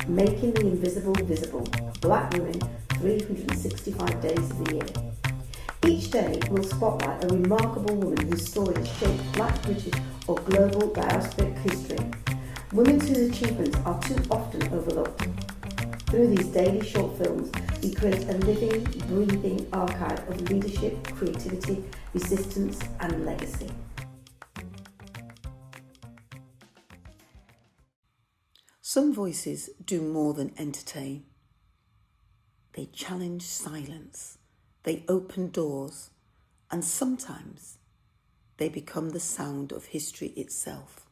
Making the Invisible Visible, Black Women 365 Days of the Year. Each day will spotlight a remarkable woman whose story has shaped Black, British or global diasporic history. Women whose achievements are too often overlooked. Through these daily short films, we create a living, breathing archive of leadership, creativity, resistance and legacy. Some voices do more than entertain. They challenge silence, they open doors, and sometimes they become the sound of history itself.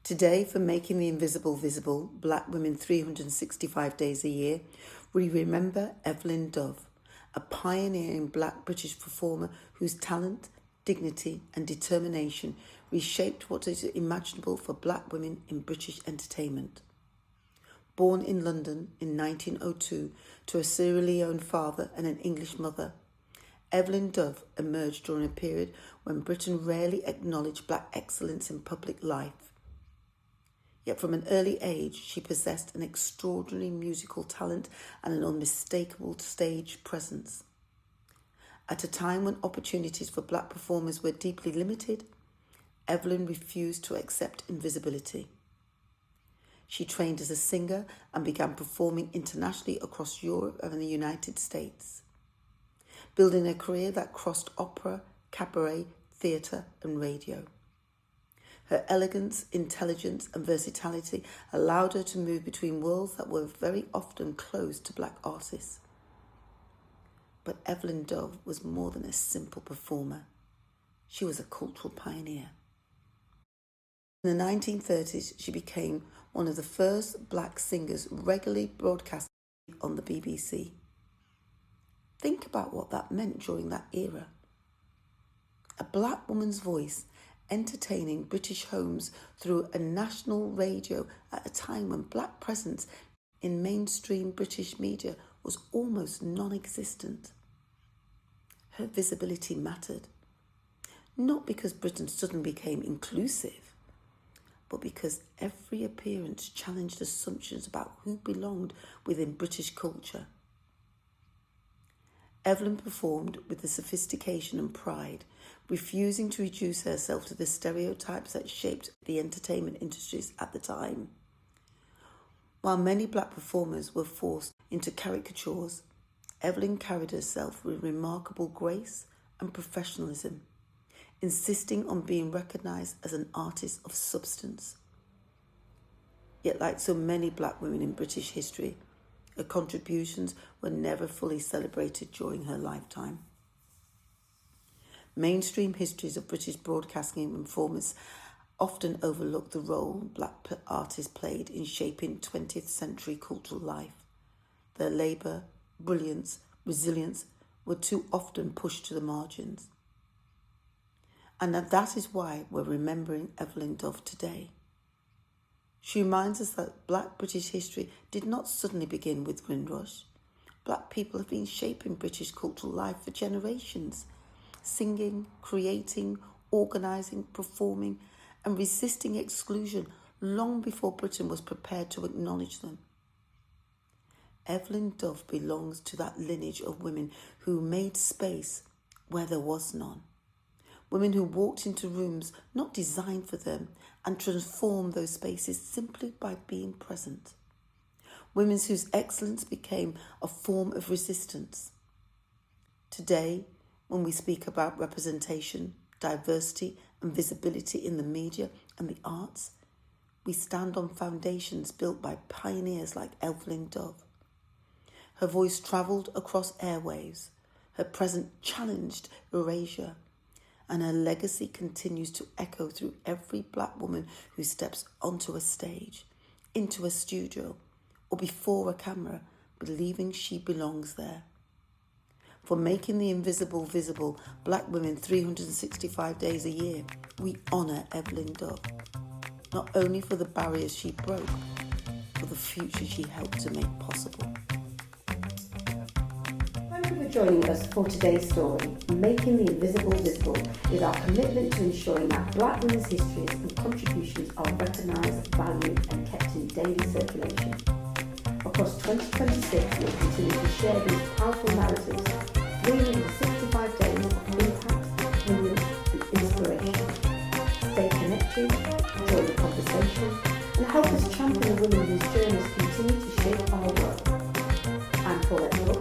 Today, for Making the Invisible Visible, Black Women 365 Days a Year, we remember Evelyn Dove, a pioneering Black British performer whose talent, dignity and determination reshaped what is imaginable for Black women in British entertainment. Born in London in 1902 to a Sierra Leone father and an English mother, Evelyn Dove emerged during a period when Britain rarely acknowledged Black excellence in public life. Yet from an early age, she possessed an extraordinary musical talent and an unmistakable stage presence. At a time when opportunities for Black performers were deeply limited, Evelyn refused to accept invisibility. She trained as a singer and began performing internationally across Europe and the United States, building a career that crossed opera, cabaret, theatre and radio. Her elegance, intelligence and versatility allowed her to move between worlds that were very often closed to Black artists. But Evelyn Dove was more than a simple performer. She was a cultural pioneer. In the 1930s, she became one of the first Black singers regularly broadcast on the BBC. Think about what that meant during that era. A Black woman's voice entertaining British homes through a national radio at a time when Black presence in mainstream British media was almost non-existent. Her visibility mattered, not because Britain suddenly became inclusive, but because every appearance challenged assumptions about who belonged within British culture. Evelyn performed with the sophistication and pride, refusing to reduce herself to the stereotypes that shaped the entertainment industries at the time. While many Black performers were forced into caricatures, Evelyn carried herself with remarkable grace and professionalism, insisting on being recognised as an artist of substance. Yet, like so many Black women in British history, her contributions were never fully celebrated during her lifetime. Mainstream histories of British broadcasting performers often overlook the role Black artists played in shaping 20th century cultural life. Their labour, brilliance, resilience were too often pushed to the margins. And that is why we're remembering Evelyn Dove today. She reminds us that Black British history did not suddenly begin with Windrush. Black people have been shaping British cultural life for generations, singing, creating, organising, performing and resisting exclusion long before Britain was prepared to acknowledge them. Evelyn Dove belongs to that lineage of women who made space where there was none. Women who walked into rooms not designed for them and transformed those spaces simply by being present. Women whose excellence became a form of resistance. Today, when we speak about representation, diversity and visibility in the media and the arts, we stand on foundations built by pioneers like Evelyn Dove. Her voice travelled across airwaves, her presence challenged erasure, and her legacy continues to echo through every Black woman who steps onto a stage, into a studio, or before a camera, believing she belongs there. For Making the Invisible Visible, Black Women 365 Days a Year, we honour Evelyn Dove, not only for the barriers she broke, but the future she helped to make possible. My Thank you for joining us for today's story. Making the Invisible Visible is our commitment to ensuring that Black women's histories and contributions are recognised, valued and kept in daily circulation. Across 2026, we'll continue to share these powerful narratives, 365 days of impact, movement and inspiration. Stay connected, join the conversation and help us champion the women whose journeys continue to shape our world. I'm Paulette Brooks,